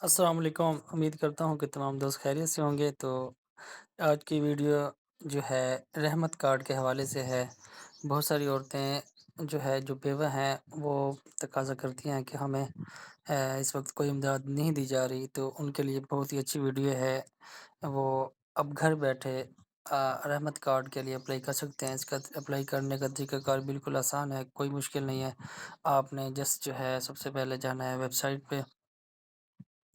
السلام علیکم، امید کرتا ہوں کہ تمام دوست خیریت سے ہوں گے۔ تو آج کی ویڈیو جو ہے رحمت کارڈ کے حوالے سے ہے۔ بہت ساری عورتیں جو بیوہ ہیں وہ تقاضا کرتی ہیں کہ ہمیں اس وقت کوئی امداد نہیں دی جا رہی، تو ان کے لیے بہت ہی اچھی ویڈیو ہے۔ وہ اب گھر بیٹھے رحمت کارڈ کے لیے اپلائی کر سکتے ہیں۔ اس کا اپلائی کرنے کا طریقہ کار بالکل آسان ہے، کوئی مشکل نہیں ہے۔ آپ نے جو ہے سب سے پہلے جانا ہے ویب سائٹ پہ،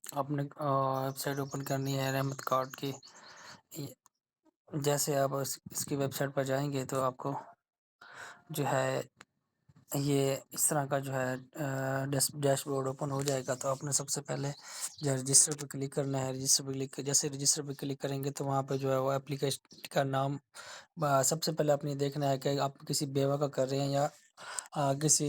اپنے ویب سائٹ اوپن کرنی ہے رحمت کارڈ کی۔ جیسے آپ اس کی ویب سائٹ پر جائیں گے تو آپ کو جو ہے یہ اس طرح کا جو ہے ڈیش بورڈ اوپن ہو جائے گا۔ تو آپ نے سب سے پہلے جو رجسٹر پہ کلک کرنا ہے۔ رجسٹر پہ جیسے رجسٹر پہ کلک کریں گے تو وہاں پہ جو ہے وہ اپلیکیشن کا نام سب سے پہلے آپ نے دیکھنا ہے کہ آپ کسی بیوہ کا کر رہے ہیں یا کسی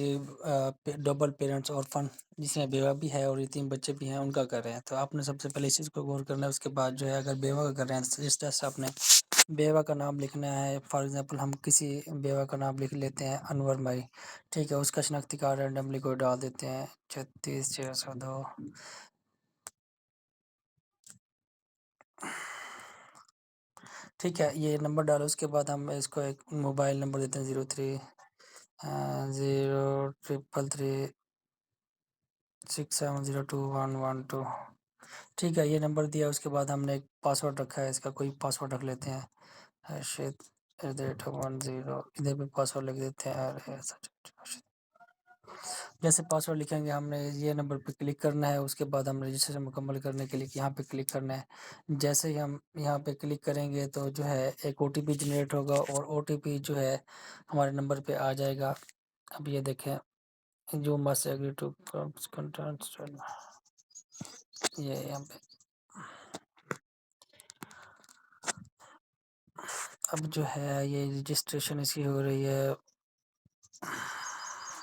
ڈبل پیرنٹس اورفن جس میں بیوہ بھی ہے اور یتیم بچے بھی ہیں ان کا کر رہے ہیں۔ تو آپ نے سب سے پہلے اس چیز کو غور کرنا ہے۔ اس کے بعد جو ہے اگر بیوہ کا کر رہے ہیں تو اس طرح سے آپ نے بیوہ کا نام لکھنا ہے۔ فار ایگزامپل ہم کسی بیوہ کا نام لکھ لیتے ہیں انور مائی، ٹھیک ہے۔ اس کا شناختی کارڈ رینڈملی کوئی ڈال دیتے ہیں 36602، ٹھیک ہے۔ یہ نمبر ڈالو، اس کے بعد ہم اس کو ایک موبائل نمبر دیتے ہیں 030336702112، ٹھیک ہے۔ یہ نمبر دیا، اس کے بعد ہم نے ایک پاسورڈ رکھا ہے، اس کا کوئی پاسورڈ رکھ لیتے ہیں #10، ادھر پہ پاسورڈ لکھ دیتے ہیں جیسے پاسورڈ لکھیں گے ہم نے یہ نمبر پہ کلک کرنا ہے۔ اس کے بعد ہم رجسٹریشن مکمل کرنے کے لیے یہاں پہ کلک کرنا ہے۔ جیسے ہی ہم یہاں پہ کلک کریں گے تو جو ہے ایک او ٹی پی جنریٹ ہوگا اور او ٹی پی جو ہے ہمارے نمبر پہ آ جائے گا۔ اب یہ دیکھیں جو مسٹ ایگری ٹو کنٹینٹ، یہ یہاں پہ اب جو ہے یہ رجسٹریشن اس کی ہو رہی ہے۔